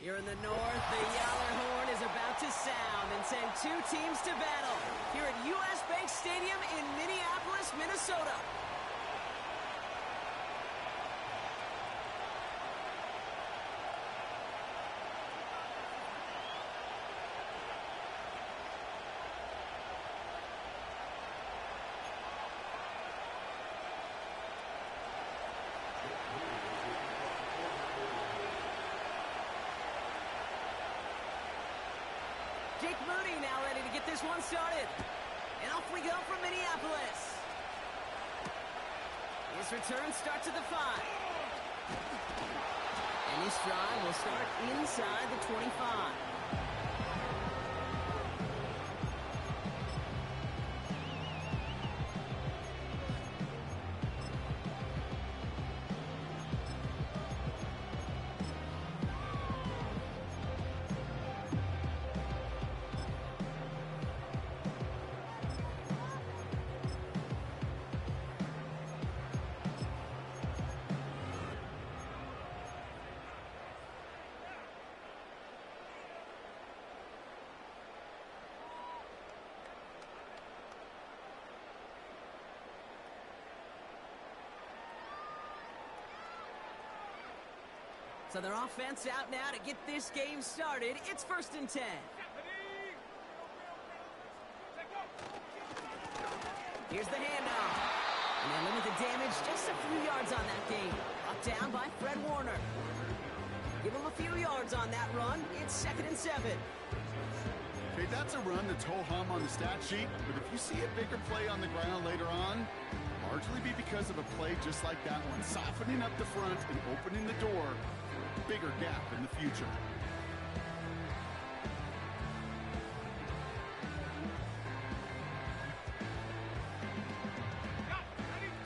Here in the north, the Yaller horn is about to sound and send two teams to battle here at U.S. Bank Stadium in Minneapolis, Minnesota. Jake Moody now ready to get this one started. And off we go from Minneapolis. His return starts at the 5. And his drive will start inside the 25. So their offense out now to get this game started. It's 1st and 10. Here's the handoff. And they limit the damage just a few yards on that game. Up down by Fred Warner. Give him a few yards on that run. It's 2nd and 7. Okay, that's a run that's ho-hum on the stat sheet, but if you see a bigger play on the ground later on, largely be because of a play just like that one, softening up the front and opening the door. Bigger gap in the future.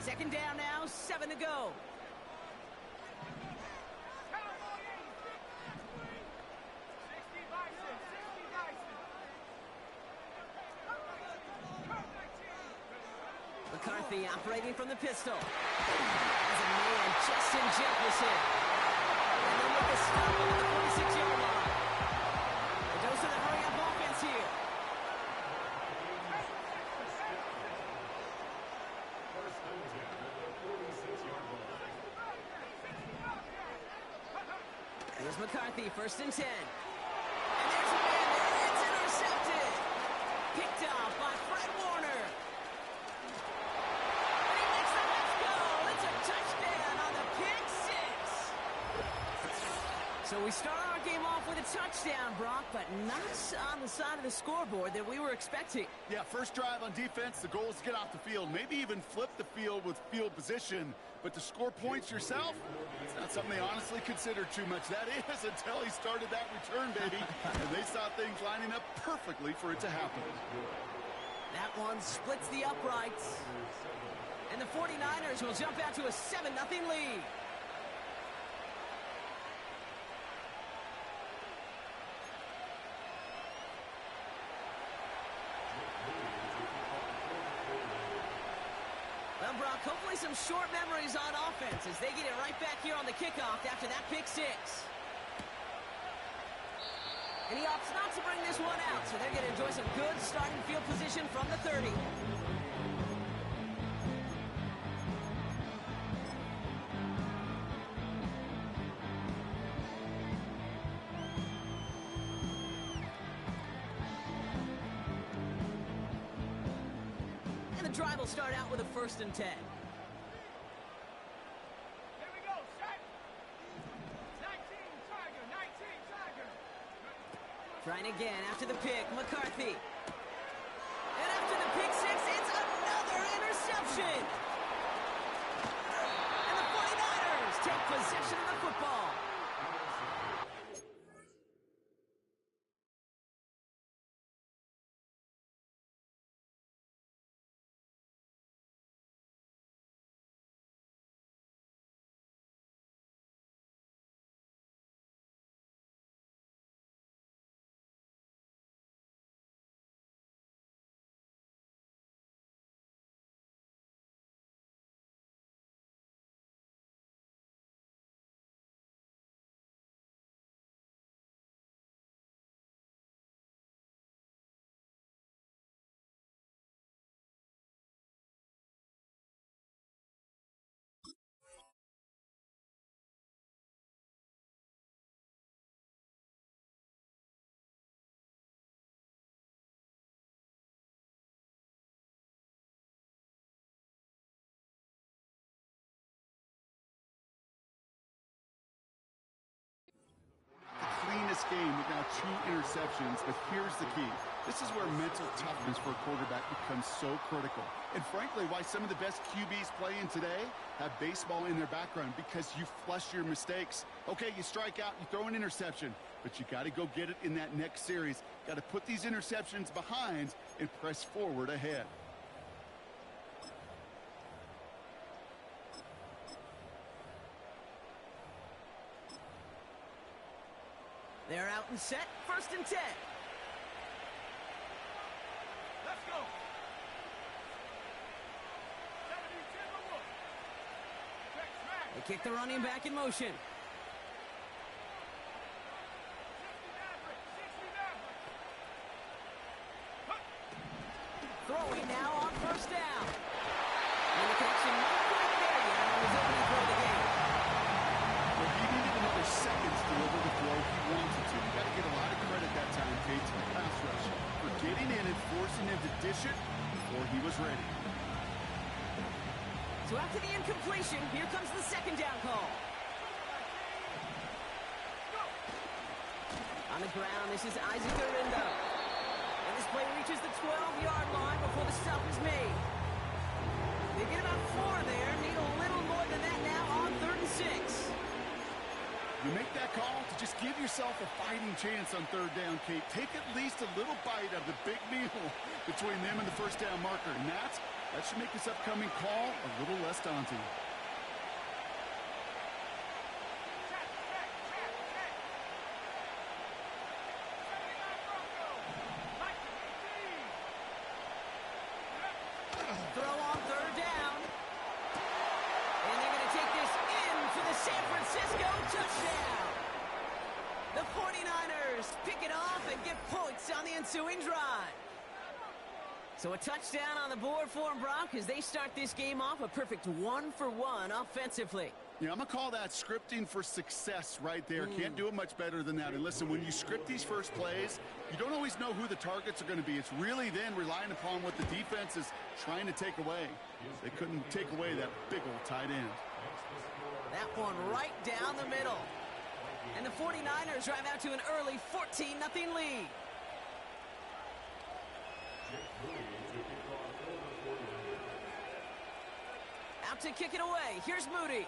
Second down now, 7 to go. McCarthy operating from the pistol. As a man, Justin Jefferson. And then with the stop on the 46-yard line. A dose of the hurry-up offense here. Here's McCarthy, 1st and 10. And there's a man there. It's intercepted. Picked off by Fred Warner. And he makes the let's go. It's a touchdown on the pick 6. So we start our game off with a touchdown, Brock, but not on the side of the scoreboard that we were expecting. Yeah, first drive on defense, the goal is to get off the field, maybe even flip the field with field position, but to score points yourself, it's not something they honestly consider too much. That is until he started that return, baby, and they saw things lining up perfectly for it to happen. That one splits the uprights, and the 49ers will jump out to a 7-0 lead. Well, Brock, hopefully some short memories on offense as they get it right back here on the kickoff after that pick 6. And he opts not to bring this one out, so they're going to enjoy some good starting field position from the 30. And the drive will start out with a 1st and 10. Trying again after the pick, McCarthy. And after the pick 6, it's another interception. And the 49ers take possession of the football. game with now 2 interceptions, but here's the key. This is where mental toughness for a quarterback becomes so critical. And frankly, why some of the best QBs playing today have baseball in their background, because you flush your mistakes. Okay, you strike out, you throw an interception, but you got to go get it in that next series. Got to put these interceptions behind and press forward ahead. They're out and set. 1st and 10. Let's go. They kick the running back in motion. Throwing now on 1st down. And the connection not quite there yet on his opening throw of the game. Well, he needed another second to deliver the throw he wanted to. You got to get a lot of credit that time, Kate, to the pass rush for getting in and forcing him to dish it before he was ready. So after the incompletion, here comes the 2nd down call. On the ground, this is Isaac Arindo. And this play reaches the 12-yard line before the stop is made. They get about 4 there, need a little more than that now on 3rd and 6. You make that call to just give yourself a fighting chance on 3rd down, Kate. Take at least a little bite of the big meal between them and the 1st down marker. And that should make this upcoming call a little less daunting. Throw on 3rd down. And they're going to take this in for the San Francisco touchdown. The 49ers pick it off and get points on the ensuing drive. So a touchdown on the board for them, Brock, as they start this game off a perfect 1-for-1 offensively. Yeah, I'm going to call that scripting for success right there. Can't do it much better than that. And listen, when you script these first plays, you don't always know who the targets are going to be. It's really then relying upon what the defense is trying to take away. They couldn't take away that big old tight end. That one right down the middle. And the 49ers drive out to an early 14-0 lead. Out to kick it away. Here's Moody.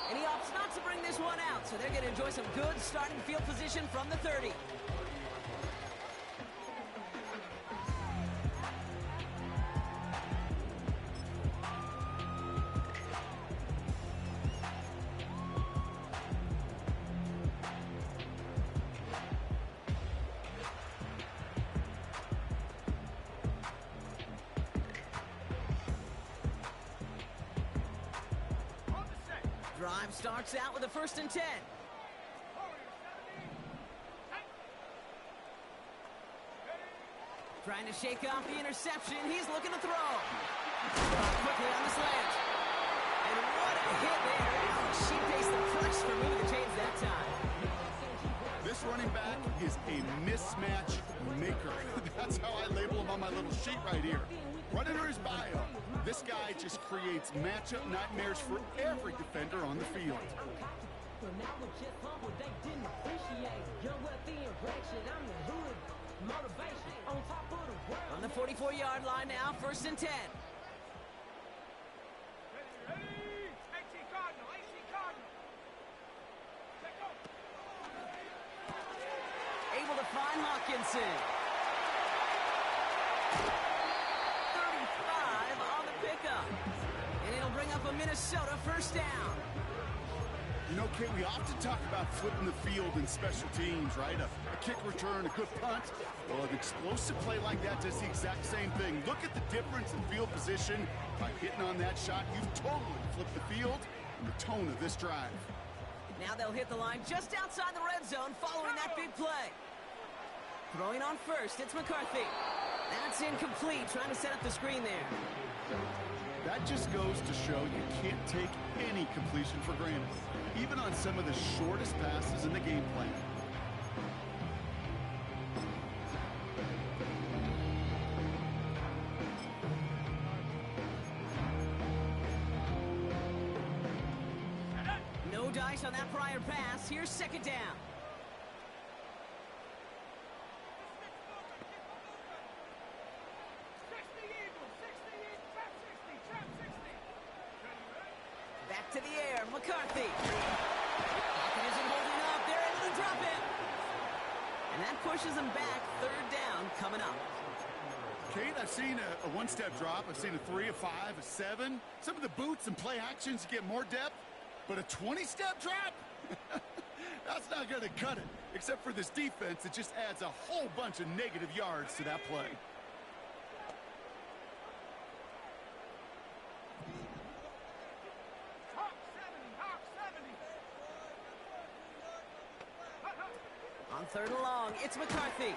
And he opts not to bring this one out, so they're going to enjoy some good starting field position from the 30. Drive starts out with a 1st and 10. Trying to shake off the interception. He's looking to throw. Quickly on the slant. And what a hit there. She pays the price for moving the chains that time. This running back is a mismatch maker. That's how I label him on my little sheet right here. Right under his bio, this guy just creates matchup nightmares for every defender on the field. On the 44-yard line now, 1st and 10. Able to find Hawkinson. 35 on the pickup. And it'll bring up a Minnesota 1st down. You know, Kate, we often talk about flipping the field in special teams, right? A kick return, a good punt. Well, an explosive play like that does the exact same thing. Look at the difference in field position. By hitting on that shot, you've totally flipped the field and the tone of this drive. Now they'll hit the line just outside the red zone following that big play. Throwing on 1st, it's McCarthy. That's incomplete, trying to set up the screen there. That just goes to show you can't take any completion for granted, even on some of the shortest passes in the game plan. twice on that prior pass. Here's second down. Back to the air, McCarthy. Pocket isn't holding up. They're able to drop it. And that pushes them back. Third down coming up. Kate, I've seen a one-step drop. I've seen a 3, a 5, a 7. Some of the boots and play actions get more depth, but a 20-step drop? That's not going to cut it. Except for this defense, it just adds a whole bunch of negative yards to that play. On third and long, it's McCarthy.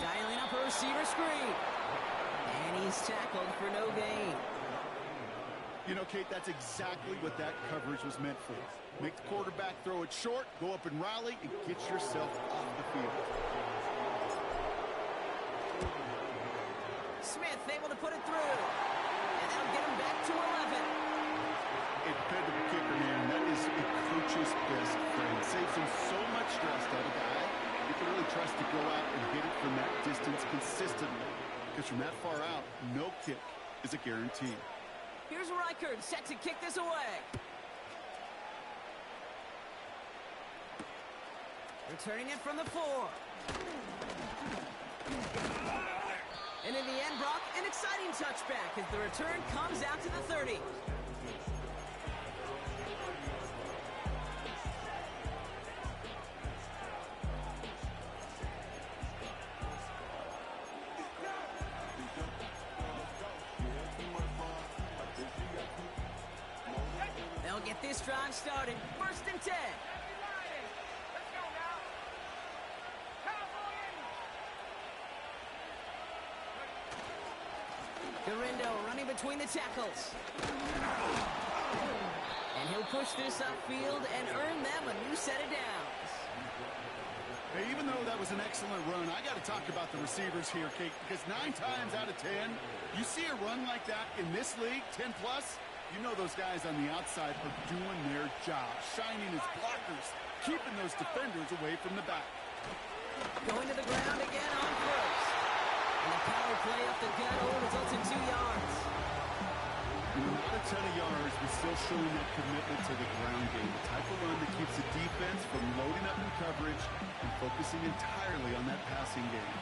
Dialing up a receiver screen. And he's tackled for no gain. You know, Kate, that's exactly what that coverage was meant for. Make the quarterback throw it short, go up and rally, and get yourself off the field. Smith able to put it through. And that'll get him back to 11. A dependable kicker, man. That is a coach's best friend. Saves him so much stress to have a guy you can really trust to go out and hit it from that distance consistently. Because from that far out, no kick is a guarantee. Here's Reichard set to kick this away. Returning it from the 4. And in the end, Brock, an exciting touchback as the return comes out to the 30. They'll get this drive started. First and 10. Garindo running between the tackles. And he'll push this upfield and earn them a new set of downs. Hey, even though that was an excellent run, I got to talk about the receivers here, Kate, because 9 times out of 10, you see a run like that in this league, 10+, you know those guys on the outside are doing their job, shining as blockers, keeping those defenders away from the back. Going to the ground again on first. And the power play up the gut results in 2 yards. Not a ton of yards, but still showing that commitment to the ground game. The type of run that keeps the defense from loading up in coverage and focusing entirely on that passing game.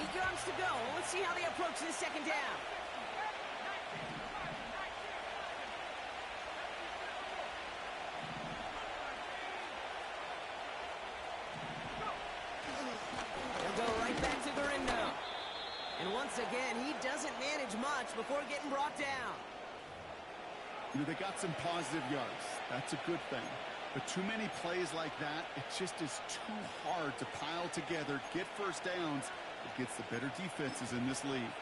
8 yards to go. Let's see how they approach this second down. They'll go right back to Garindo. And once again, he doesn't manage much before getting brought down. You know, they got some positive yards. That's a good thing. But too many plays like that, it just is too hard to pile together, get first downs against the better defenses in this league.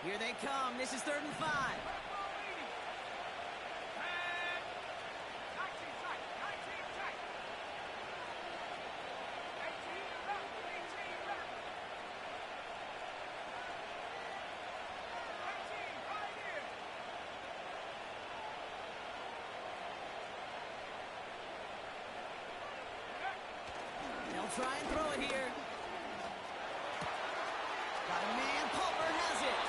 Here they come. This is 3rd and 5. Try and throw it here. Got a man. Palmer has it.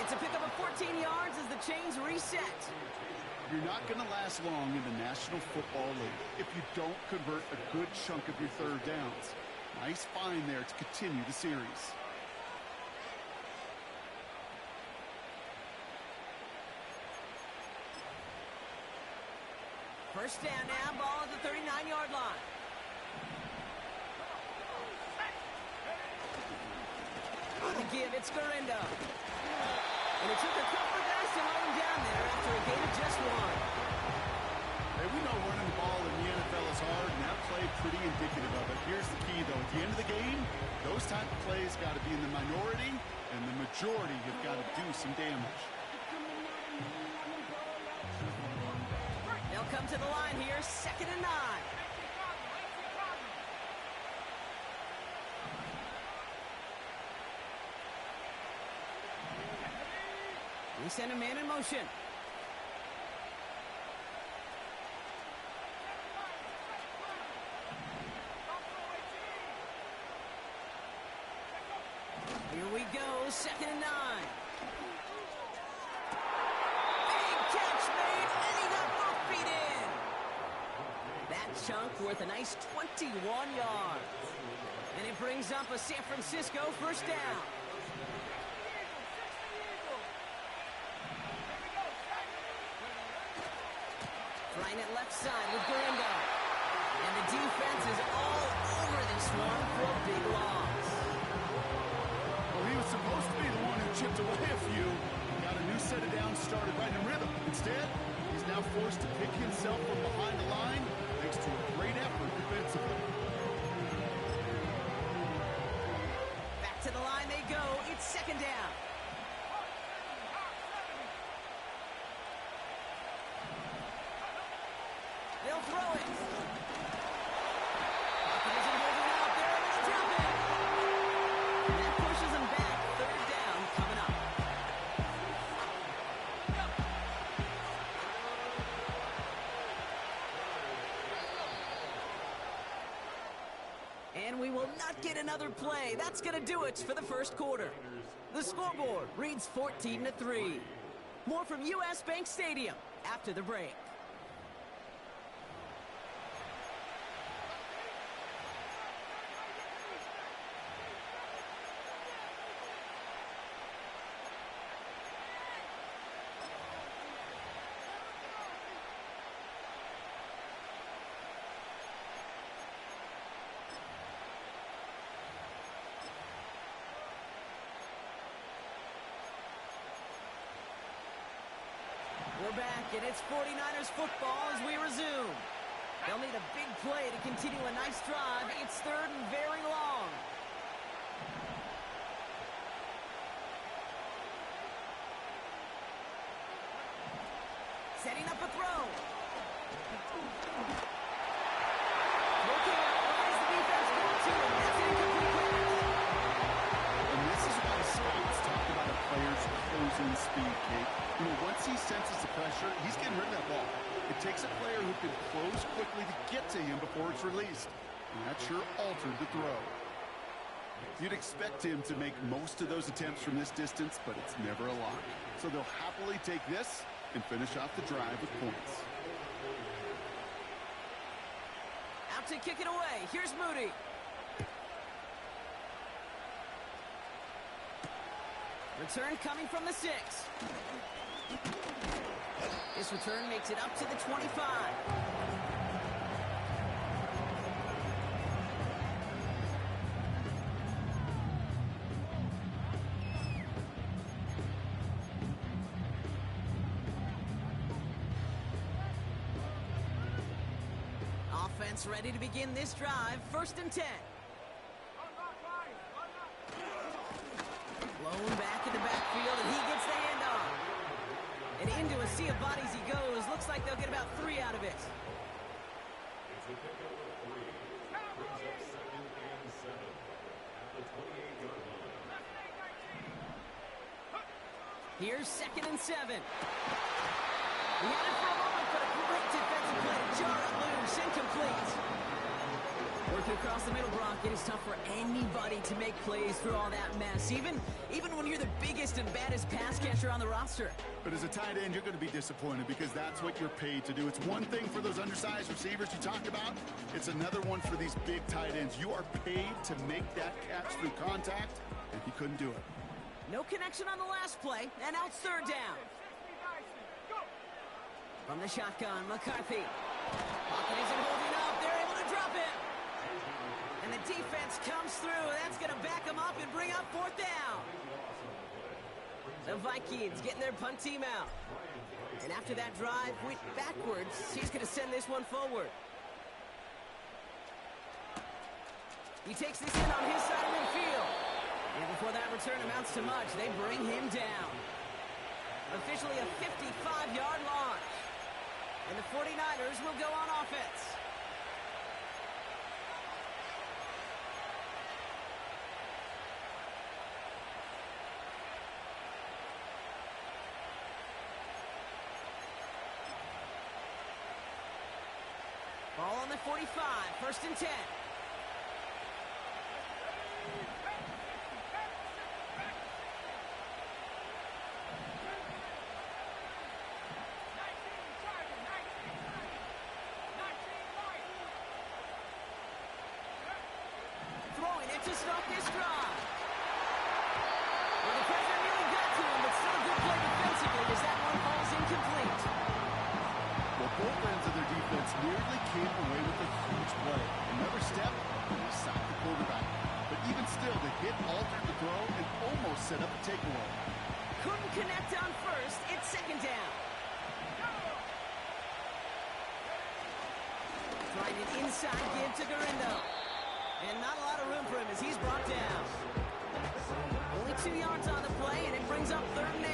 It's a pickup of 14 yards as the chains reset. You're not going to last long in the National Football League if you don't convert a good chunk of your third downs. Nice find there to continue the series. First down now. Ball at the 39-yard line. On the give, it's Garindo. And it took a couple of guys to load him down there after a gain of just 1. Hey, we know running the ball in the NFL is hard, and that play pretty indicative of it. Here's the key, though. At the end of the game, those type of plays got to be in the minority, and the majority have got to do some damage. They'll come to the line here, 2nd and 9. We send a man in motion. 2nd and 9. Big catch made, and he got both feet in. That chunk worth a nice 21 yards. And it brings up a San Francisco 1st down. Flying it left side with Gringo. And the defense is all over this one for a big loss. Well, he was supposed to be the one who chipped away a few. Got a new set of downs started right in rhythm. Instead, he's now forced to pick himself from behind the line thanks to a great effort defensively. Back to the line they go. It's 2nd down. They'll throw it. Pocket isn't holding out. They're able to drop it. And that pushes them back. 3rd down coming up. And we will not get another play. That's going to do it for the 1st quarter. The scoreboard reads 14-3. More from U.S. Bank Stadium after the break. We're back, and it's 49ers football as we resume. They'll need a big play to continue a nice drive. It's 3rd and very long. Setting up a throw. Looking out, why is the defense going to? And that's an incomplete pass. And this is why scouts talk about a player's closing speed, Kate. You know, once he senses the pressure, he's getting rid of that ball. It takes a player who can close quickly to get to him before it's released. And that sure altered the throw. You'd expect him to make most of those attempts from this distance, but it's never a lock. So they'll happily take this and finish off the drive with points. Out to kick it away. Here's Moody. Return coming from the 6. This return makes it up to the 25. Offense ready to begin this drive. 1st and 10. Blown back in the backfield, and he gets the handoff. And into a sea of bodies he goes. Looks like they'll get about 3 out of it. Here's 2nd and 7. He had it for a moment, but a great defensive play to jar it loose. Incomplete. Working across the middle, Brock, it is tough for anybody to make plays through all that mess, even when you're the biggest and baddest pass catcher on the roster. But as a tight end, you're going to be disappointed because that's what you're paid to do. It's one thing for those undersized receivers you talk about. It's another one for these big tight ends. You are paid to make that catch through contact, and he couldn't do it. No connection on the last play, and now it's 3rd down. From the shotgun, McCarthy. Pocket isn't holding up. They're able to drop it. And the defense comes through. That's going to back them up and bring up 4th down. The Vikings getting their punt team out. And after that drive went backwards, he's going to send this one forward. He takes this in on his side of midfield. And before that return amounts to much, they bring him down. Officially a 55-yard launch. And the 49ers will go on offense. Ball on the 45, 1st and 10. to start this drive. Well, the pressure nearly got to him, but still a good play defensively as that one falls incomplete. Well, both ends of their defense nearly came away with a huge play. Another step, and they sacked the quarterback. But even still, the hit altered the throw and almost set up a takeaway. Couldn't connect on first. It's second down. Trying an inside give to Garindo. And not a lot of room for him as he's brought down. Only 2 yards on the play, and it brings up 3rd and 8.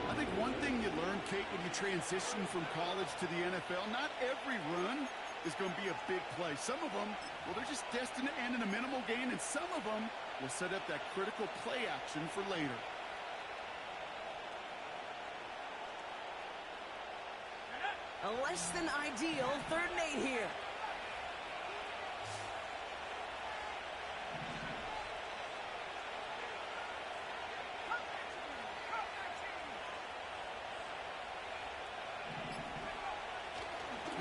I think one thing you learn, Kate, when you transition from college to the NFL, not every run is going to be a big play. Some of them, well, they're just destined to end in a minimal gain, and some of them will set up that critical play action for later. A less than ideal 3rd and 8 here.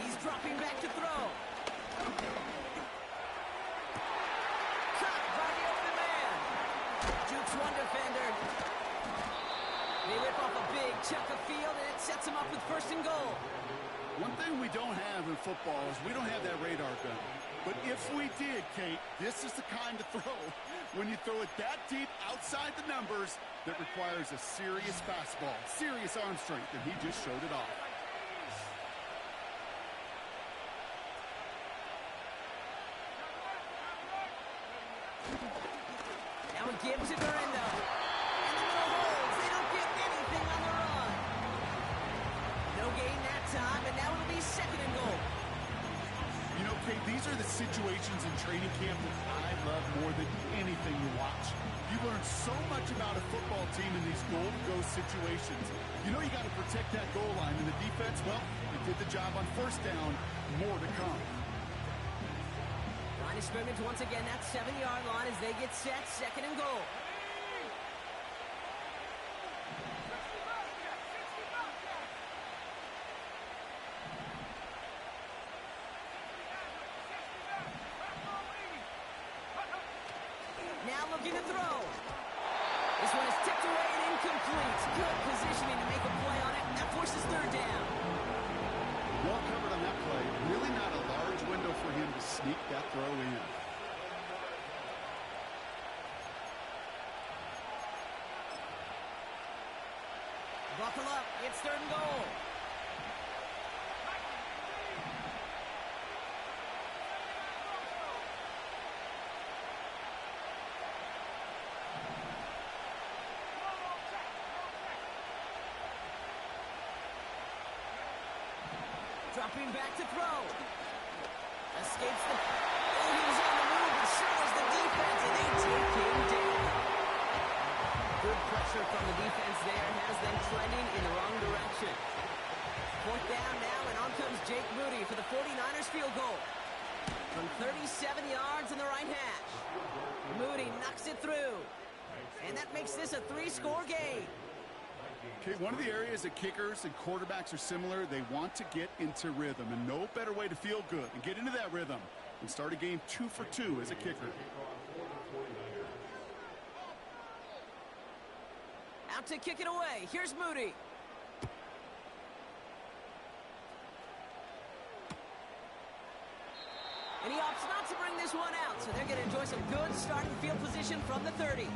He's dropping back to throw. Cut by the open man. Jukes one defender. They rip off a big chunk of field, and it sets him up with 1st and goal. One thing we don't have in football is we don't have that radar gun. But if we did, Kate, this is the kind of throw, when you throw it that deep outside the numbers, that requires a serious fastball, serious arm strength, and he just showed it off. Now a give to Garindo. And the middle holds. They don't get anything on the run. No gain that time, and now it'll be 2nd and goal. You know, Kate, these are the situations in training camp that I love more than anything you watch. You learn so much about a football team in these goal-to-go situations. You know you got to protect that goal line, and the defense, well, they did the job on 1st down. More to come. Line of scrimmage once again, that 7-yard line as they get set, 2nd and goal. Now looking to throw. This one is tipped away and incomplete. Good positioning to make a play on it. That forces 3rd down. Well covered on that play. Really not a large window for him to sneak that throw in. Buckle up. It's 3rd and goal. Dropping back to throw. Escapes the... Oh, he was on the move, and so is the defense, and they take him down. Good pressure from the defense there has them trending in the wrong direction. 4th down now, and on comes Jake Moody for the 49ers field goal. From 37 yards in the right hash. Moody knocks it through. And that makes this a 3-score game. Okay, one of the areas that kickers and quarterbacks are similar, they want to get into rhythm, and no better way to feel good and get into that rhythm and start a game 2 for 2 as a kicker. Out to kick it away. Here's Moody. And he opts not to bring this one out, so they're going to enjoy some good starting field position from the 30.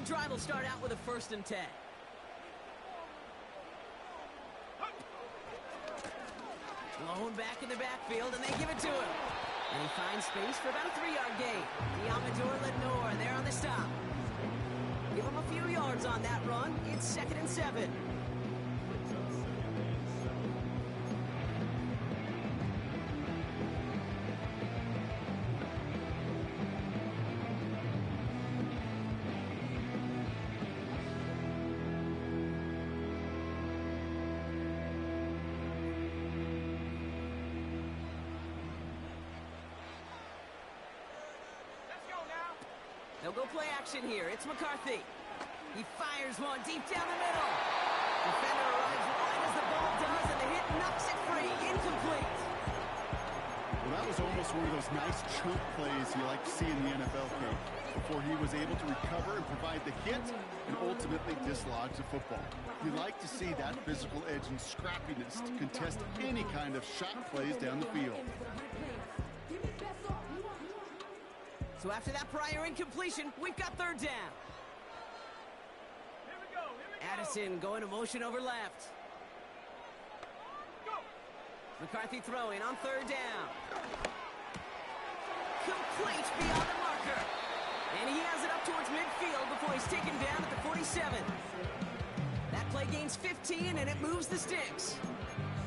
Drive will start out with a 1st and 10. Blown back in the backfield, and they give it to him. And he finds space for about a 3-yard gain. Diamador Lenore there on the stop. Give him a few yards on that run. It's 2nd and 7. They'll go play action here. It's McCarthy. He fires one deep down the middle. Defender arrives right as the ball does, and the hit knocks it free. Incomplete. Well, that was almost one of those nice chunk plays you like to see in the NFL game, before he was able to recover and provide the hit and ultimately dislodge the football. You like to see that physical edge and scrappiness to contest any kind of shot plays down the field. So after that prior incompletion, we've got third down. Here we go. Addison going to motion over left. Go. McCarthy throwing on third down. Complete beyond the marker. And he has it up towards midfield before he's taken down at the 47. That play gains 15, and it moves the sticks.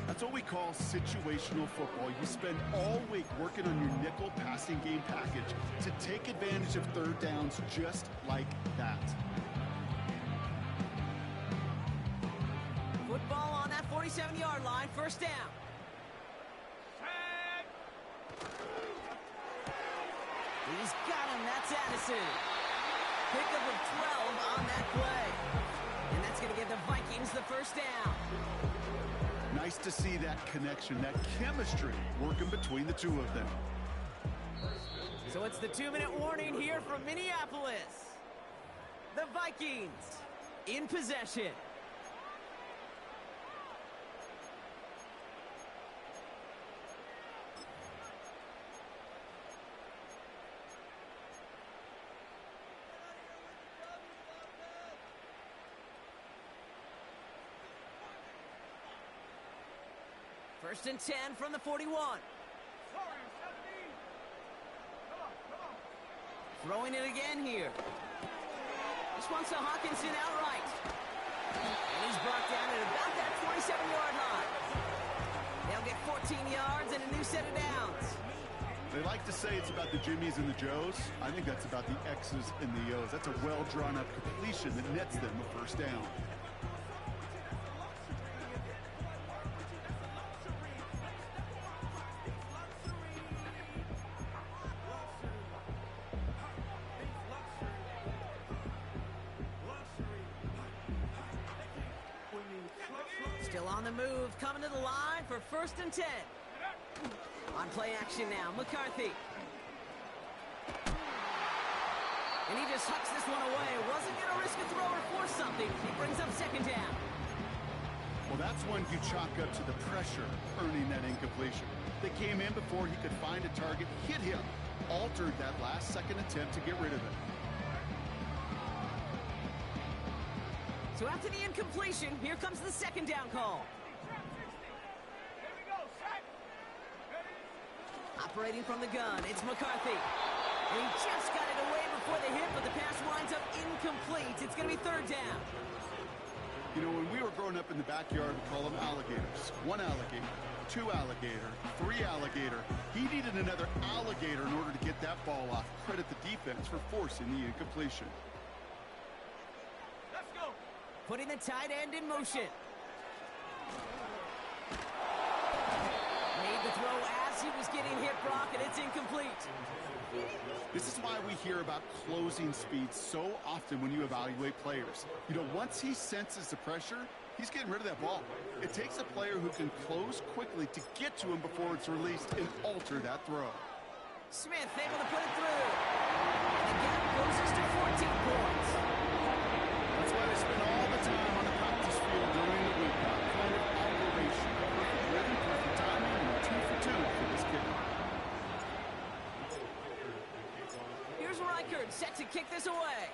That's what we call situational football. You spend all week working on your nickel passing game package to take advantage of third downs just like that. Football on that 47-yard line, first down. Tag. He's got him, that's Addison. Pickup of 12 on that play. And that's going to give the Vikings the first down. Nice to see that connection, that chemistry working between the two of them. So it's the 2-minute warning here from Minneapolis. The Vikings in possession. First and 10 from the 41. Sorry, 17. Come on. Throwing it again here. This one's to Hawkinson outright. And he's brought down at about that 47-yard line. They'll get 14 yards and a new set of downs. They like to say it's about the Jimmies and the Joes. I think that's about the X's and the O's. That's a well-drawn-up completion that nets them the first down. Still on the move, coming to the line for first and 10. On play action now, McCarthy. And he just hucks this one away. Wasn't going to risk a throw or force something. He brings up second down. Well, that's one you chalk up to the pressure earning that incompletion. They came in before he could find a target, hit him, altered that last-second attempt to get rid of it. So after the incompletion, here comes the second down call. Here we go. Set. Ready. Operating from the gun, it's McCarthy. And he just got it away before the hit, but the pass winds up incomplete. It's going to be third down. You know, when we were growing up in the backyard, we call them alligators. One alligator, two alligator, three alligator. He needed another alligator in order to get that ball off. Credit the defense for forcing the incompletion. Let's go. Putting the tight end in motion. Made the throw as he was getting hit, Brock, and it's incomplete. This is why we hear about closing speed so often when you evaluate players. You know, once he senses the pressure, he's getting rid of that ball. It takes a player who can close quickly to get to him before it's released and alter that throw. Smith able to put it through. And the gap closes to 14 points. That's why they spend all the time on the practice field during the week. That kind of operation. Perfect rhythm, perfect timing, and 2 for 2 for this kicker. Here's Reichard set to kick this away.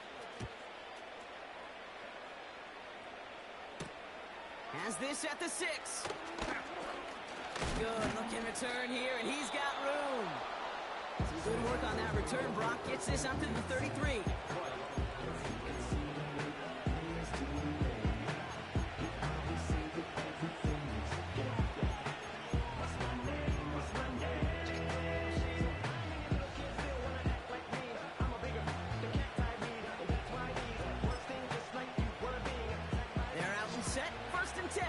Has this at the 6. Good looking return here, and he's got room. Some good work on that return. Brock gets this up to the 33. They're out and set. First and 10.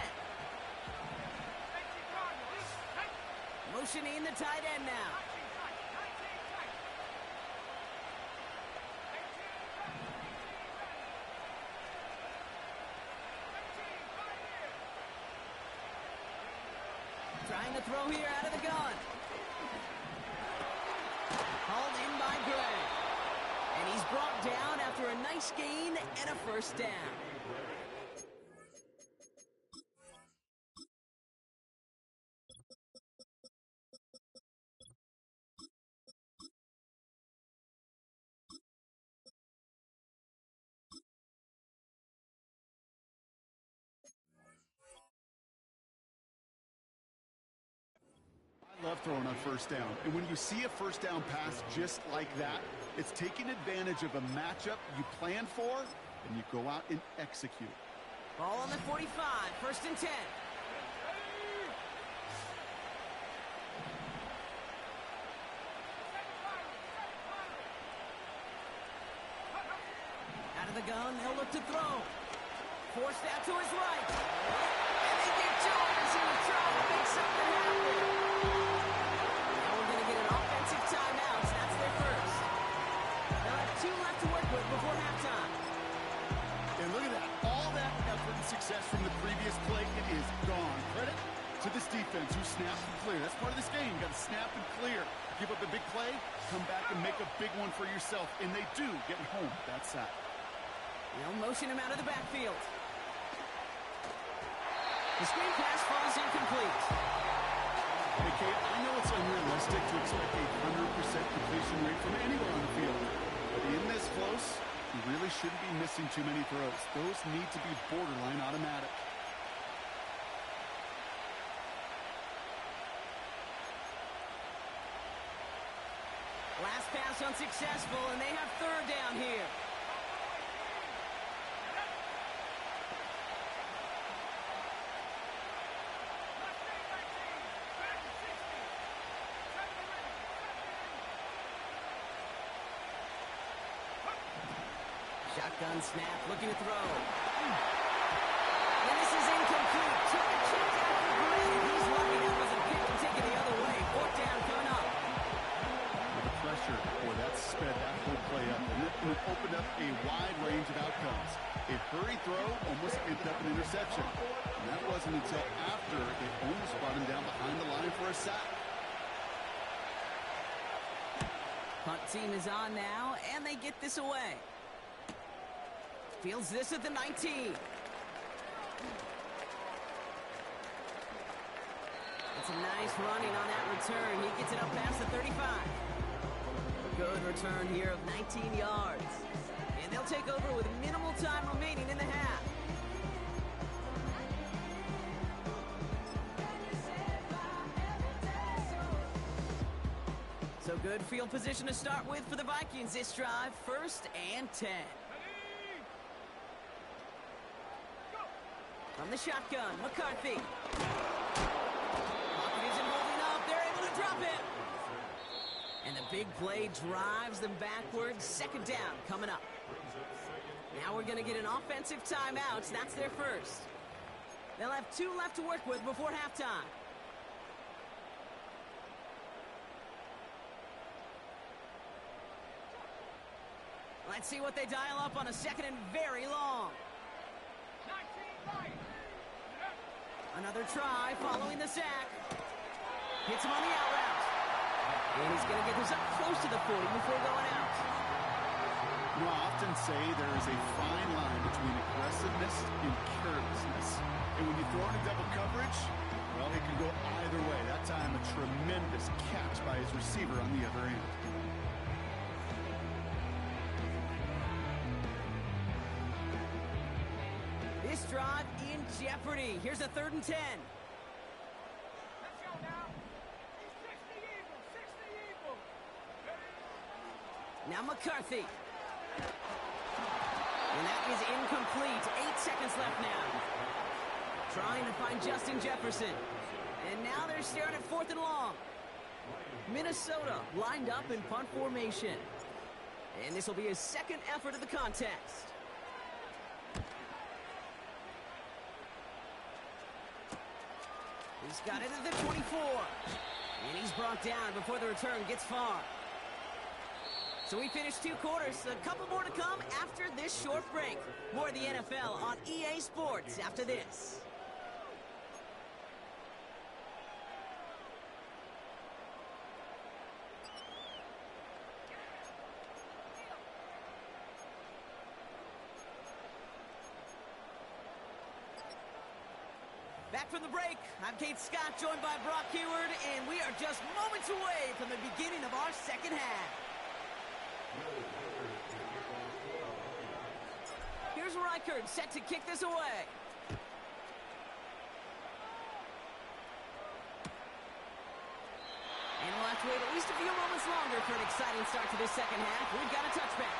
Motioning the tight end now. throw here out of the gun. Hauled in by Gray. And he's brought down after a nice gain and a first down. I love throwing on first down. And when you see a first down pass just like that, it's taking advantage of a matchup you planned for, and you go out and execute. Ball on the 45, first and 10. Out of the gun, they'll look to throw. Forced out to his right. And they get Jones, and he tries to make something happen. Now we're going to get an offensive timeout. That's their first. They'll have 2 left to work with before halftime. And look at that. All that effort and success from the previous play, it is gone. Credit to this defense who snapped and clear. That's part of this game. You got to snap and clear. Give up a big play, come back and make a big one for yourself. And they do get home that sack. They'll motion him out of the backfield. The screen pass falls incomplete. Hey, Kate, I know it's unrealistic to expect a 100% completion rate from anywhere on the field. But in this close, you really shouldn't be missing too many throws. Those need to be borderline automatic. Last pass unsuccessful, and they have third down here. Shotgun snap, looking to throw. And this is incomplete. Took a check down for Gray. He's lucky that wasn't picked and taken the other way. Fourth down coming up. The pressure, boy, that sped that whole play up. And it opened up a wide range of outcomes. A hurry throw almost ended up an interception. And that wasn't until after they almost brought him down behind the line for a sack. Punt team is on now, and they get this away. Fields this at the 19. It's a nice running on that return. He gets it up past the 35. Good return here of 19 yards. And they'll take over with minimal time remaining in the half. So good field position to start with for the Vikings this drive. First and 10. From the shotgun, McCarthy. Pocket isn't holding up. They're able to drop it. And the big play drives them backwards. Second down coming up. Now we're going to get an offensive timeout. That's their first. They'll have 2 left to work with before halftime. Let's see what they dial up on a second and very long. Another try following the sack. Hits him on the out route. And he's going to get this up close to the 40 before going out. You know, I often say there is a fine line between aggressiveness and carelessness. And when you throw in a double coverage, well, it can go either way. That time, a tremendous catch by his receiver on the other end. This drive in jeopardy. Here's a 3rd and 10. Let's go now. 60 Eagles. Now McCarthy. And that is incomplete. 8 seconds left now. Trying to find Justin Jefferson. And now they're staring at 4th and long. Minnesota lined up in punt formation. And this will be his second effort of the contest. He's got it at the 24. And he's brought down before the return gets far. So we finished 2 quarters. A couple more to come after this short break. More of the NFL on EA Sports after this. Back from the break, I'm Kate Scott, joined by Brock Heward, and we are just moments away from the beginning of our second half. Here's Reichert, set to kick this away. And we'll have to wait at least a few moments longer for an exciting start to this second half. We've got a touchback.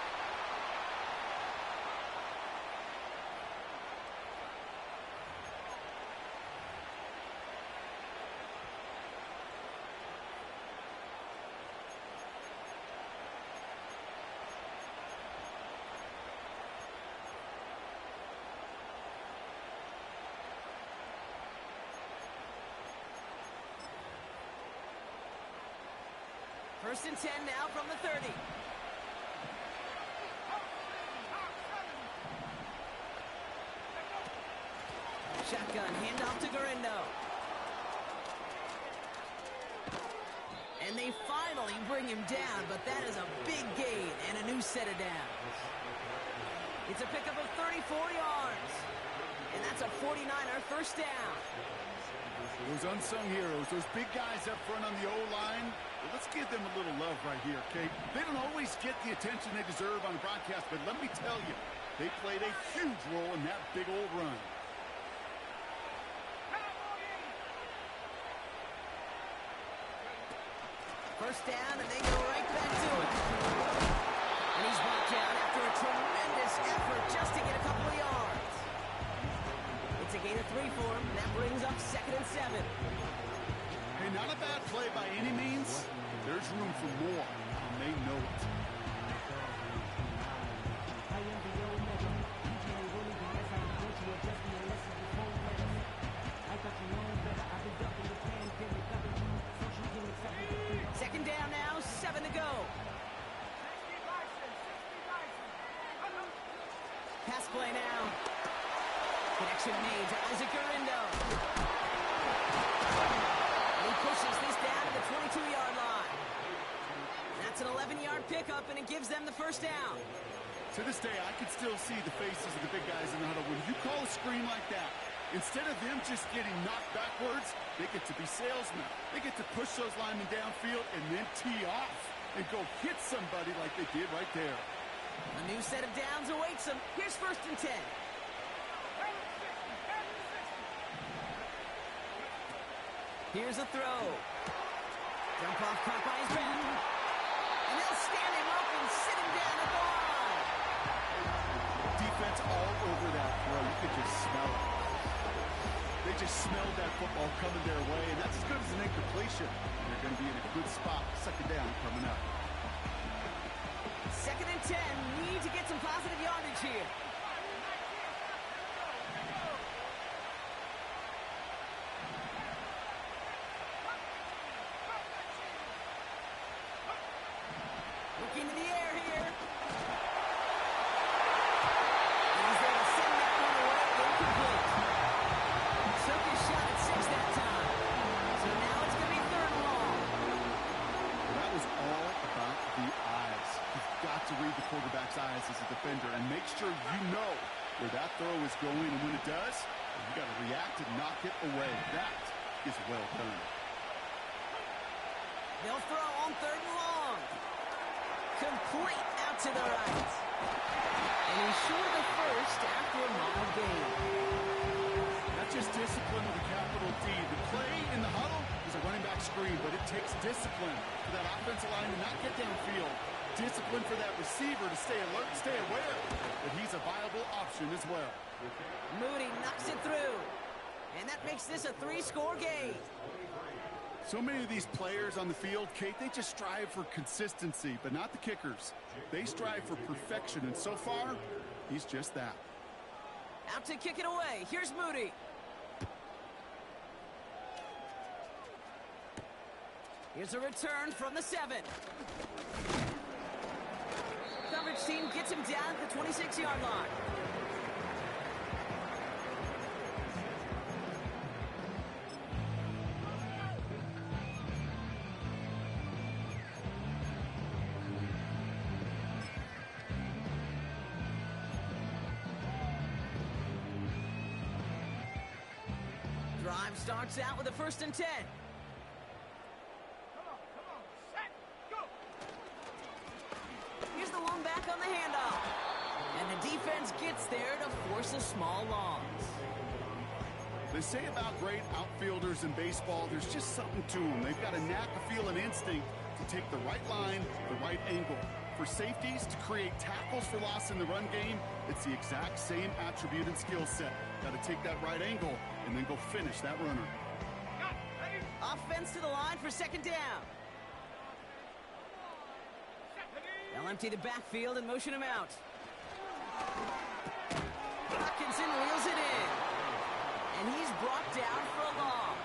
First and 10 now from the 30. Shotgun, handoff to Garindo. And they finally bring him down, but that is a big gain and a new set of downs. It's a pickup of 34 yards. And that's a 49er first down. Those unsung heroes, those big guys up front on the O-line, well, let's give them a little love right here, Kate. They don't always get the attention they deserve on the broadcast, but let me tell you, they played a huge role in that big old run. First down, and they go right back to it. And he's brought down after a tremendous effort just to get a couple of yards. It's a gain of 3 for him, and that brings up 2nd and 7. Hey, not a bad play by any means. There's room for more, and they know it. Second down now, 7 to go. Pass play now. Connection made to Isaac Garindo. And he pushes this down to the 22-yard line. That's an 11-yard pickup, and it gives them the first down. To this day, I can still see the faces of the big guys in the huddle. When you call a screen like that, instead of them just getting knocked backwards, they get to be salesmen. They get to push those linemen downfield and then tee off and go hit somebody like they did right there. A new set of downs awaits them. Here's 1st and 10. Here's a throw. Jump off caught by his friend. And they'll stand him up and sit him down at the line. Defense all over that throw. You could just smell it. They just smelled that football coming their way, and that's as good as an incompletion. They're going to be in a good spot. 2nd down coming up. 2nd and 10. Need to get some positive yardage here. Looking to the air here. And he's there to send that one away. Incomplete. Took his shot at 6 that time. So now it's going to be 3rd and long. That was all about the eyes. You've got to read the quarterback's eyes as a defender and make sure you know where that throw is going, and when it does, you got to react and knock it away. That is well done. They'll throw on 3rd and long. Complete out to the right. And he's short of the first after a mild gain. Not just discipline with a capital D. The play in the huddle is a running back screen, but it takes discipline for that offensive line to not get downfield. Discipline for that receiver to stay alert, stay aware that he's a viable option as well. Moody knocks it through. And that makes this a 3-score game. So many of these players on the field, Kate, they just strive for consistency, but not the kickers. They strive for perfection, and so far, he's just that. Out to kick it away. Here's Moody. Here's a return from the 7. Coverage team gets him down at the 26-yard line. Drive starts out with a 1st and 10. Come on, set, go! Here's the one back on the handoff. And the defense gets there to force a small loss. They say about great outfielders in baseball, there's just something to them. They've got a knack, a feel, an instinct to take the right line, the right angle. For safeties, to create tackles for loss in the run game, it's the exact same attribute and skill set. Got to take that right angle and then go finish that runner. Got it, ready? Offense to the line for 2nd down. Set, ready? They'll empty the backfield and motion him out. Hawkinson wheels it in. And he's brought down for a loss.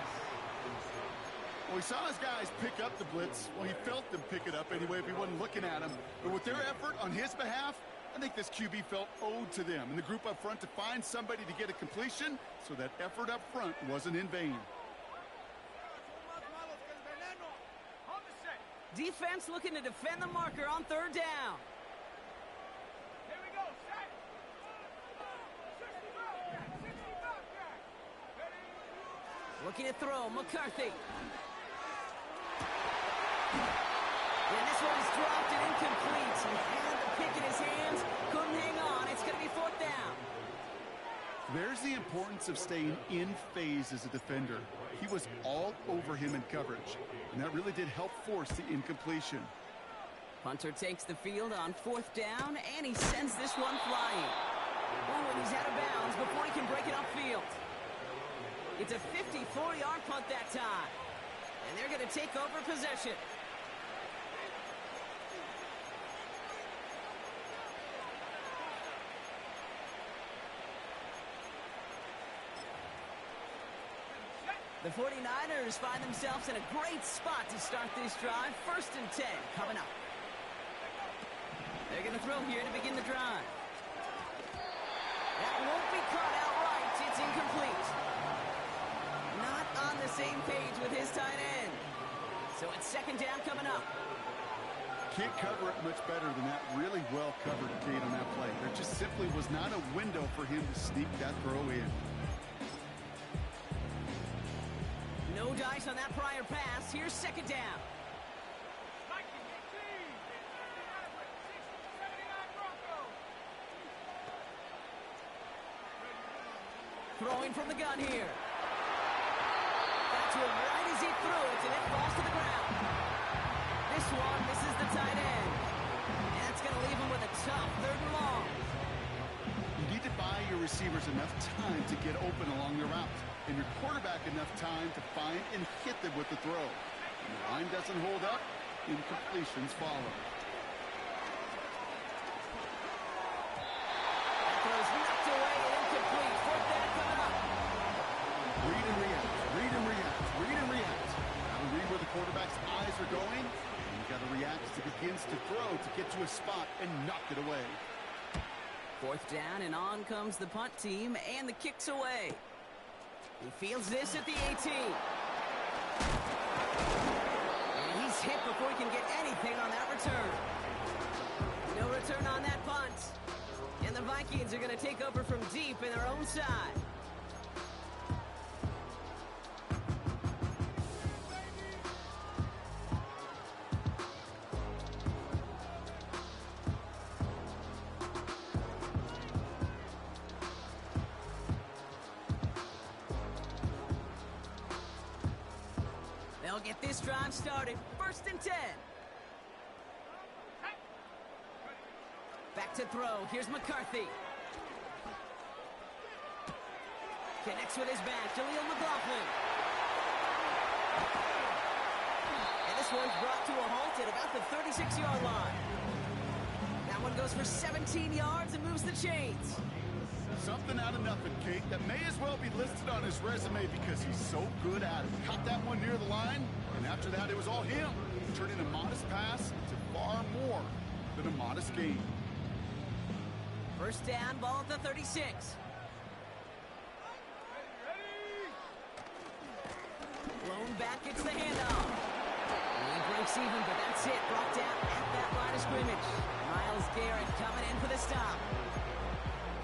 Well, he saw his guys pick up the blitz. Well, he felt them pick it up anyway if he wasn't looking at him. But with their effort on his behalf, I think this QB felt owed to them and the group up front to find somebody to get a completion, so that effort up front wasn't in vain. On the set. Defense looking to defend the marker on 3rd down. Here we go, set. 65 back, 65 back. Ready? Looking to throw, McCarthy. And this one is dropped and incomplete. He had the pick in his hands, couldn't hang on. It's going to be 4th down. There's the importance of staying in phase as a defender. He was all over him in coverage, and that really did help force the incompletion. Punter takes the field on 4th down, and he sends this one flying. Oh, and he's out of bounds before he can break it upfield. It's a 54-yard punt that time, and they're going to take over possession. The 49ers find themselves in a great spot to start this drive. 1st and 10 coming up. They're going to throw here to begin the drive. That won't be caught outright. It's incomplete. Not on the same page with his tight end. So it's 2nd down coming up. Can't cover it much better than that. Really well covered, Kate, on that play. There just simply was not a window for him to sneak that throw in. No dice on that prior pass. Here's 2nd down. Vikings, 79 Broncos. Throwing from the gun here. Got to him right as he threw it, and it falls to the ground. This one misses the tight end. And that's going to leave him with a tough 3rd and long. You need to buy your receivers enough time to get open along their route, and your quarterback enough time to find and hit them with the throw. When the line doesn't hold up, incompletions follow. That throw's knocked away and incomplete. 4th down coming up. Read and react, read and react, read and react. Got to read where the quarterback's eyes are going, and you got to react as he begins to throw to get to a spot and knock it away. 4th down, and on comes the punt team, and the kick's away. He fields this at the 18. And he's hit before he can get anything on that return. No return on that punt. And the Vikings are going to take over from deep in their own side. They'll get this drive started. 1st and 10. Back to throw. Here's McCarthy. Connects with his back. Jaleel McLaughlin. And this one's brought to a halt at about the 36-yard line. That one goes for 17 yards and moves the chains. Something out of nothing, Kate, that may as well be listed on his resume because he's so good at it. Caught that one near the line, and after that it was all him, turning a modest pass to far more than a modest gain. 1st down, ball at the 36. Blown back, gets the handoff. He breaks even, but that's it. Brought down at that line of scrimmage. Myles Garrett coming in for the stop.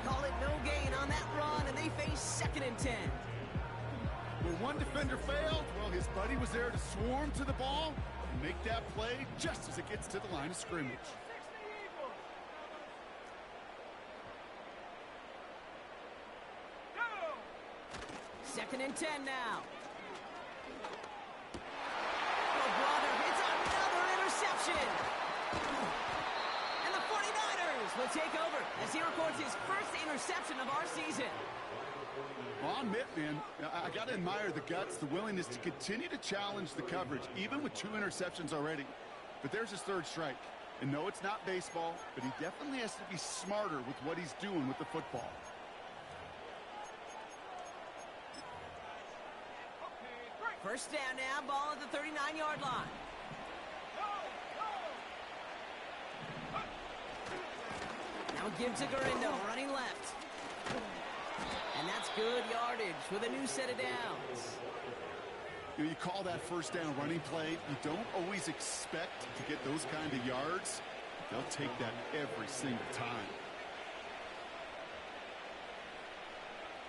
Call it no gain on that run, and they face 2nd and 10. Where one defender failed, well, his buddy was there to swarm to the ball and make that play just as it gets to the line of scrimmage. 60 Eagles. Go. 2nd and 10 now. Oh, brother, it's another interception. And the 49ers will take over as he records his first interception of our season. Well, I'll admit, man, I got to admire the guts, the willingness to continue to challenge the coverage, even with 2 interceptions already. But there's his 3rd strike. And no, it's not baseball, but he definitely has to be smarter with what he's doing with the football. Okay, great. 1st down now, ball at the 39-yard line. Go, go. Now give to Garindo, running left. And that's good yardage with a new set of downs. You call that 1st down running play. You don't always expect to get those kind of yards. They'll take that every single time.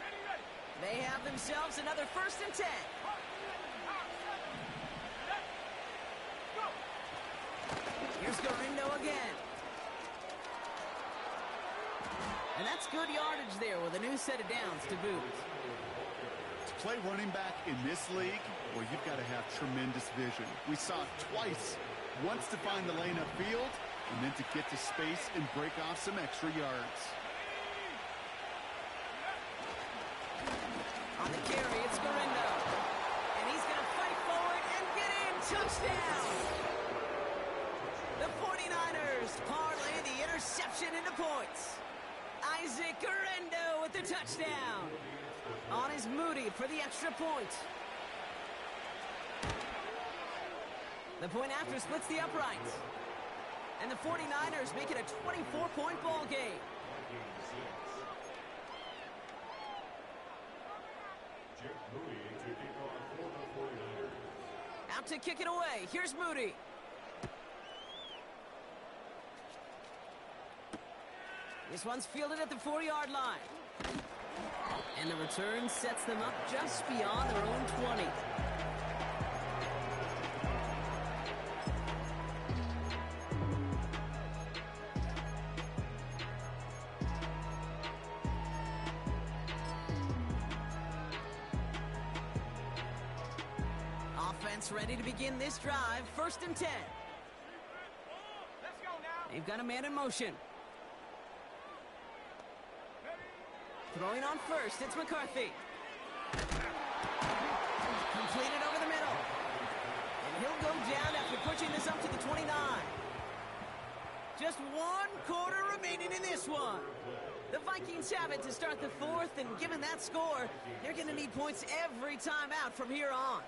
Ready, ready. They have themselves another 1st and 10. Hot, hot, set. Go. Here's Garindo again. And that's good yardage there with a new set of downs to boot. To play running back in this league, well, you've got to have tremendous vision. We saw it twice. Once to find the lane upfield, and then to get to space and break off some extra yards. On the carry, it's Garindo. And he's going to fight forward and get in. Touchdown! The 49ers parlay the interception into points. Isaac Garindo with the touchdown. On is Moody for the extra point. The point after splits the uprights. And the 49ers make it a 24-point ball game. Out to kick it away. Here's Moody. This one's fielded at the 4-yard line. And the return sets them up just beyond their own 20. Offense ready to begin this drive. 1st and 10. Let's go now. They've got a man in motion. Throwing on first, it's McCarthy. Completed over the middle. And he'll go down after pushing this up to the 29. Just 1 quarter remaining in this one. The Vikings have it to start the 4th, and given that score, they're going to need points every time out from here on.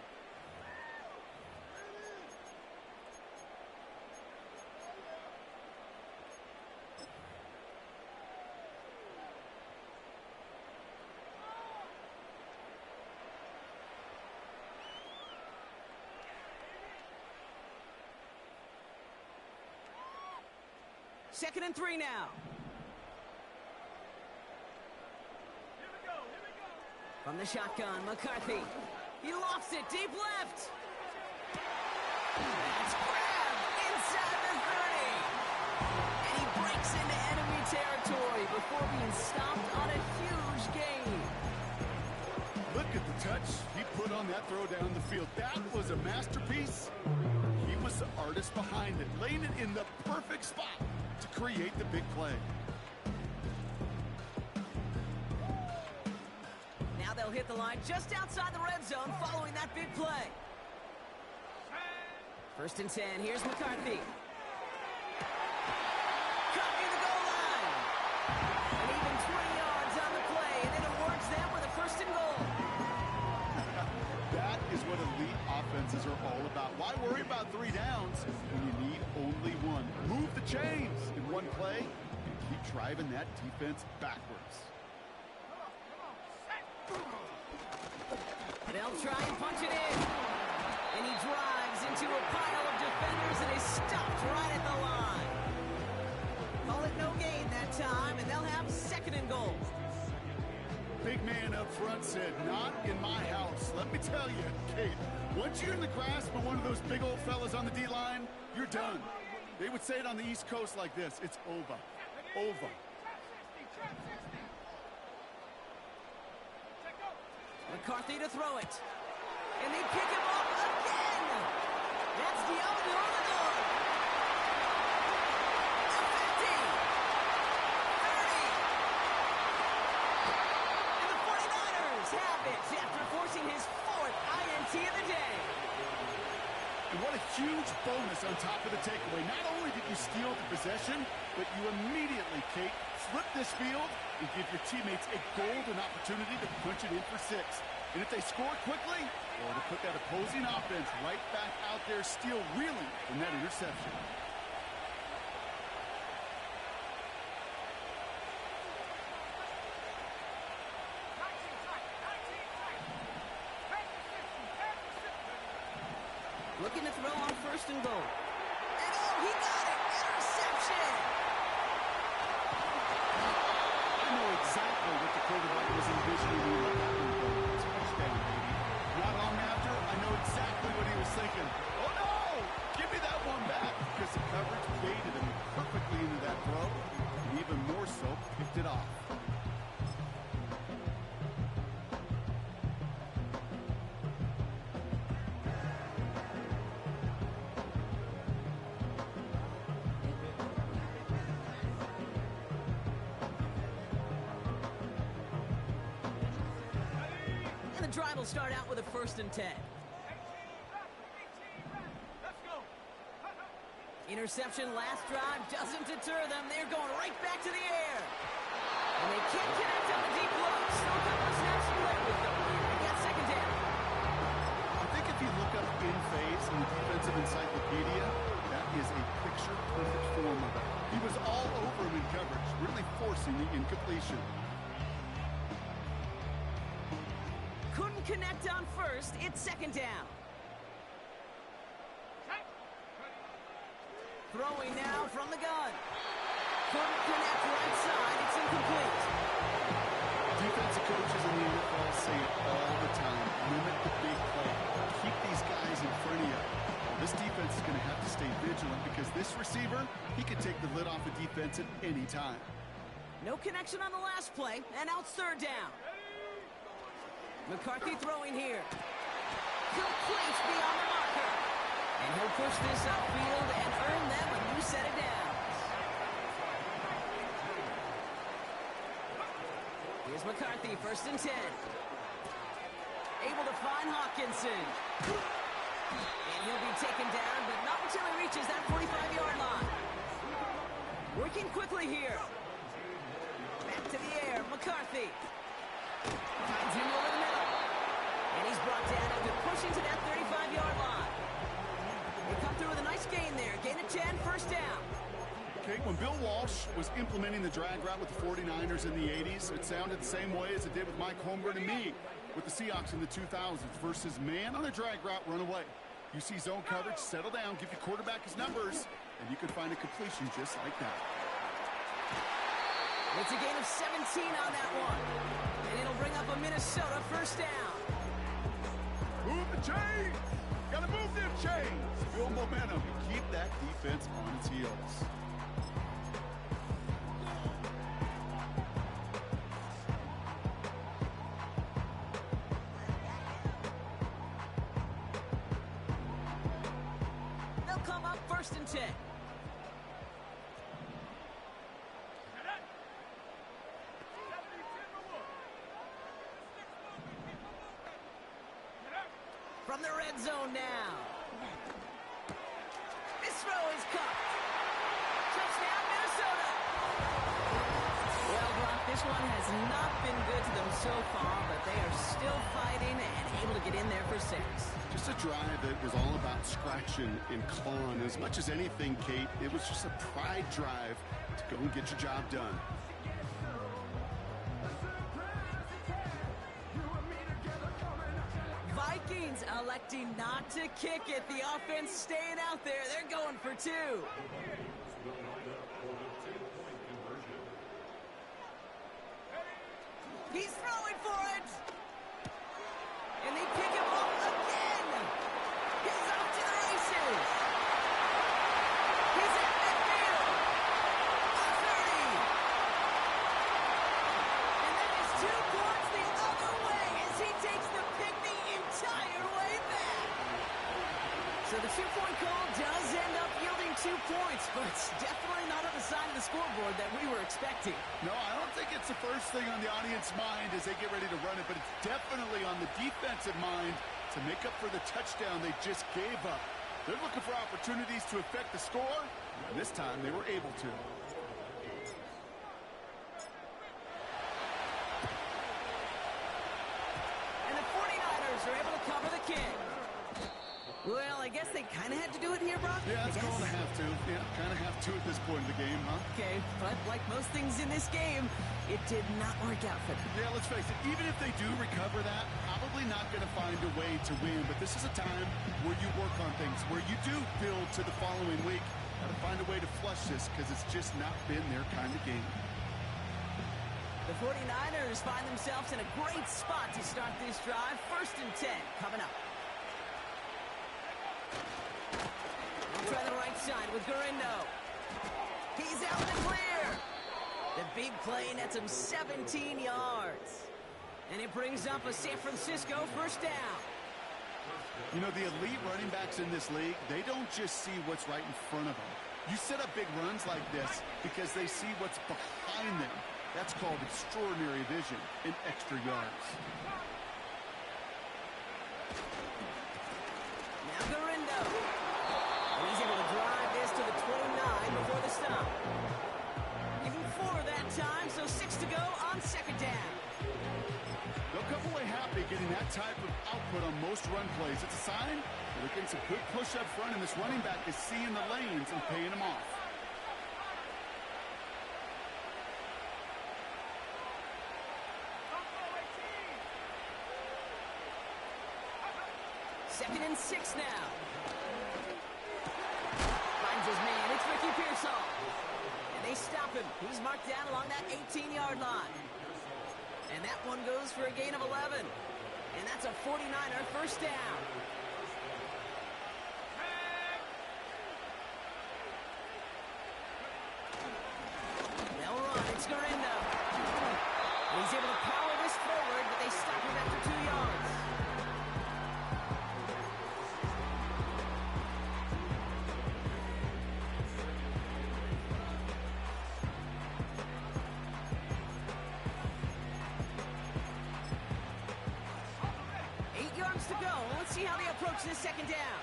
Second and 3 now. Here we go, here we go. From the shotgun, McCarthy. He lofts it deep left. That's grabbed inside the 30. And he breaks into enemy territory before being stopped on a huge gain. Look at the touch he put on that throw down the field. That was a masterpiece. He was the artist behind it, laying it in the perfect spot to create the big play. Now they'll hit the line just outside the red zone following that big play. 1st and 10, here's McCarthy. Caught near the goal line. And even 20 yards on the play, and it awards them with a 1st and goal. That is what elite offenses are all about. Why worry about 3 downs when you need only 1? Move the chains in 1 play and keep driving that defense backwards. They'll try and punch it in. And he drives into a pile of defenders and is stopped right at the line. Call it no gain that time, and they'll have 2nd and goal. big man up front said, not in my house. Let me tell you, Kate, once you're in the grasp of one of those big old fellas on the D-line, you're done. They would say it on the East Coast like this, it's over. Over. McCarthy to throw it. And they pick him up again. That's the Diablo. 50. 30. And the 49ers have it after forcing his fourth INT of the day. And what a huge bonus on top of the takeaway. Not only did you steal the possession, but you immediately, Kate, flip this field and give your teammates a golden opportunity to punch it in for 6. And if they score quickly, or to put that opposing offense right back out there, steal reeling from that interception. Looking to throw on 1st and goal. And oh, he got it! Interception! I know exactly what the quarterback was envisioning when he let that one go. Touchdown, baby. Not long after, I know exactly what he was thinking. Oh, no! Give me that one back! Because the coverage baited him perfectly into that throw, and even more so, picked it off. Drive will start out with a 1st and 10. Interception last drive doesn't deter them. They're going right back to the air. And they can't connect on the deep look. Still a couple of snaps to play with them. They get 2nd down. I think if you look up in phase in the defensive encyclopedia, that is a picture-perfect form of it. He was all over him in coverage, really forcing the incompletion. Couldn't connect on 1st. It's 2nd down. Throwing now from the gun. Couldn't connect right side. It's incomplete. Defensive coaches in the NFL say it all the time. Limit the big play. Keep these guys in front of you. This defense is going to have to stay vigilant because this receiver, he could take the lid off a defense at any time. No connection on the last play, and out 3rd down. McCarthy throwing here. Complete beyond the marker. And he'll push this upfield and earn them a new set of downs. Here's McCarthy, 1st and 10. Able to find Hawkinson. And he'll be taken down, but not until he reaches that 45-yard line. Working quickly here. Back to the air, McCarthy. Finds him over the middle. And he's brought down after pushing to that 35-yard line. They come through with a nice gain there. Gain of 10, 1st down. Okay, when Bill Walsh was implementing the drag route with the 49ers in the 80s, it sounded the same way as it did with Mike Holmgren and me with the Seahawks in the 2000s versus man on a drag route, run away. You see zone coverage, settle down, give your quarterback his numbers, and you can find a completion just like that. It's a gain of 17 on that one. And it'll bring up a Minnesota 1st down. Move the chains! Gotta move them chains! Build momentum and keep that defense on its heels. They'll come up 1st and 10. From the red zone now. This throw is caught. Touchdown, Minnesota. Well, Brock, this one has not been good to them so far, but they are still fighting and able to get in there for 6. Just a drive that was all about scratching and clawing. As much as anything, Kate, it was just a pride drive to go and get your job done. Vikings electing not to kick it. The offense staying out there. They're going for 2. He's throwing And they pick him off again. He's off to the races. He's at midfield. A 30. And that is 2 points the other way as he takes the pick the entire way back. So the 2-point call does end up yielding 2 points, but it's definitely not on the side of the scoreboard that we were expecting. No, I don't think it's the first thing on the audience mind as they get ready to run it, but it's definitely on the defensive mind to make up for the touchdown they just gave up. They're looking for opportunities to affect the score, and this time they were able to. And the 49ers are able to cover the kick. Well, I guess they kind of had to do it here, Brock. Yeah, it's going to have to. Yeah, kind of have to at this point in the game, huh? Okay, but like most things in this game, it did not work out for them. Yeah, let's face it, even if they do recover that, probably not going to find a way to win. But this is a time where you work on things, where you do build to the following week. Got to find a way to flush this because it's just not been their kind of game. The 49ers find themselves in a great spot to start this drive. 1st and 10 coming up. We'll try the right side with Gurindo. He's out in the clear. The big play nets him 17 yards. And it brings up a San Francisco 1st down. You know, the elite running backs in this league, they don't just see what's right in front of them. You set up big runs like this because they see what's behind them. That's called extraordinary vision and extra yards. Now Gurindo. And he's able to drive this to the 29 before the stop. Give him 4 that time, so 6 to go on 2nd down. They'll come away happy getting that type of output on most run plays. It's a sign that they're getting some good push up front, and this running back is seeing the lanes and paying them off. Second and 6 now. Finds his man. It's Ricky Pearsall. And they stop him. He's marked down along that 18-yard line. And that one goes for a gain of 11. And that's a 49er 1st down. They'll run. It's Gurindo. He's able to power this forward, but they stop him after 2 yards. To go. Let's see how they approach this 2nd down.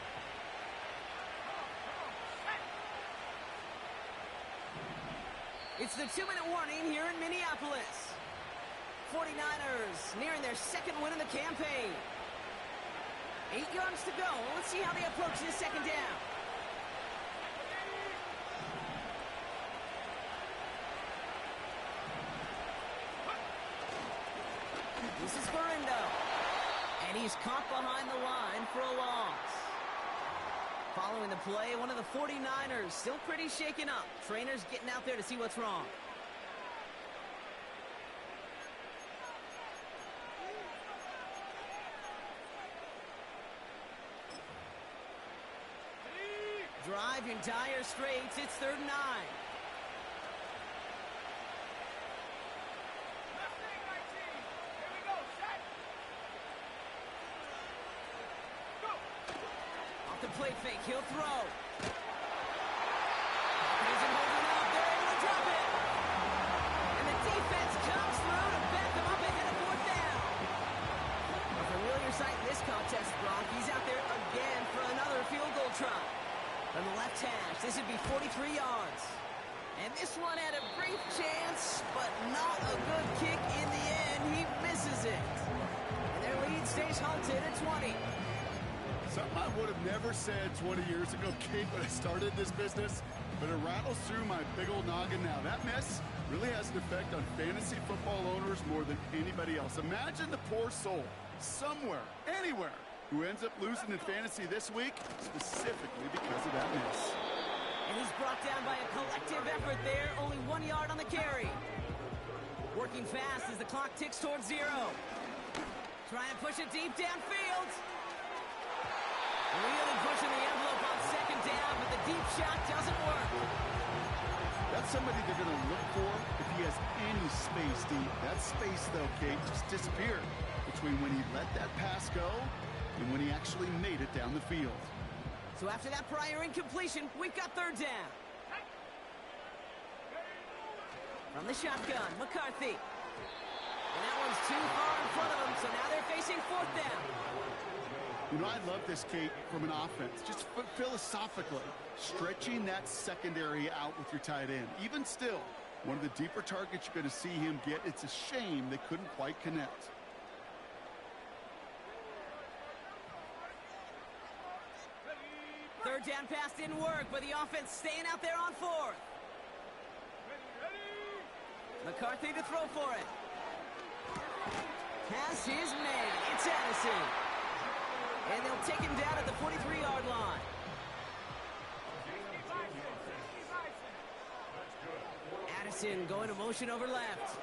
It's the 2-minute warning here in Minneapolis. 49ers nearing their 2nd win of the campaign. 8 yards to go. Let's see how they approach this 2nd down. This is Gurindo. And he's caught behind the line for a loss. Following the play, one of the 49ers still pretty shaken up. Trainers getting out there to see what's wrong. Drive in dire straits. It's 3rd and 9. Play fake, he'll throw. He's holding up, they're able to drop it. And the defense comes through to back him up ahead of 4th down. A familiar sight in this contest, Brock. He's out there again for another field goal try. From the left hash, this would be 43 yards. And this one had a brief chance, but not a good kick in the end. He misses it. And their lead stays halted at 20. Something I would have never said 20 years ago, Kate, when I started this business, but it rattles through my big old noggin now. That miss really has an effect on fantasy football owners more than anybody else. Imagine the poor soul, somewhere, anywhere, who ends up losing in fantasy this week, specifically because of that miss. And he's brought down by a collective effort there, only 1 yard on the carry. Working fast as the clock ticks towards 0. Trying to push it deep downfield. Really pushing the envelope on second down, but the deep shot doesn't work. That's somebody they're going to look for if he has any space deep. That space, though, Kate, just disappeared between when he let that pass go and when he actually made it down the field. So after that prior incompletion, we've got third down. From the shotgun, McCarthy. And that one's too far in front of them, so now they're facing fourth down. You know, I love this, Kate, from an offense. Just philosophically, stretching that secondary out with your tight end. Even still, one of the deeper targets you're going to see him get. It's a shame they couldn't quite connect. Third down pass didn't work, but the offense staying out there on fourth. McCarthy to throw for it. Pass is made. It's Addison. And they'll take him down at the 43-yard line. Addison going to motion over left.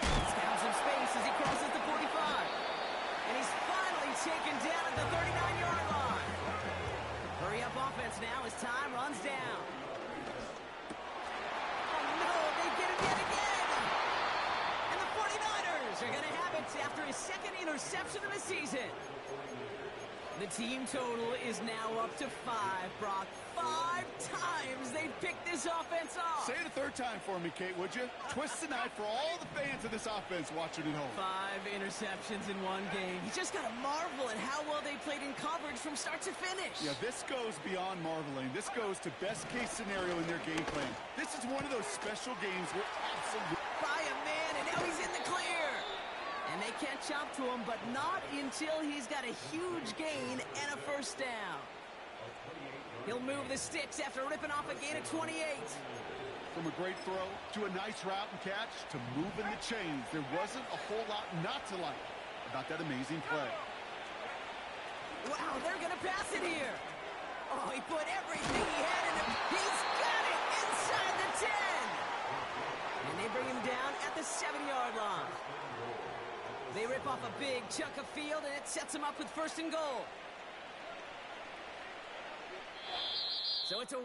He's found some space as he crosses the 45. And he's finally taken down at the 39-yard line. Hurry up offense now as time runs down. Are going to have it after his second interception of the season. The team total is now up to 5, Brock. 5 times they've picked this offense off. Say it a third time for me, Kate, would you? Twist the knife for all the fans of this offense watching at home. 5 interceptions in one game. You just got to marvel at how well they played in coverage from start to finish. Yeah, this goes beyond marveling. This goes to best case scenario in their game plan. This is one of those special games where absolutely... By a man, and now he's in the clear. And they can't jump to him, but not until he's got a huge gain and a first down. He'll move the sticks after ripping off a gain of 28. From a great throw to a nice route and catch to moving the chains, there wasn't a whole lot not to like about that amazing play. Wow, they're going to pass it here. Oh, he put everything he had in him. He's got it inside the 10. And they bring him down at the 7-yard line. They rip off a big chunk of field, and it sets them up with first and goal. So it's a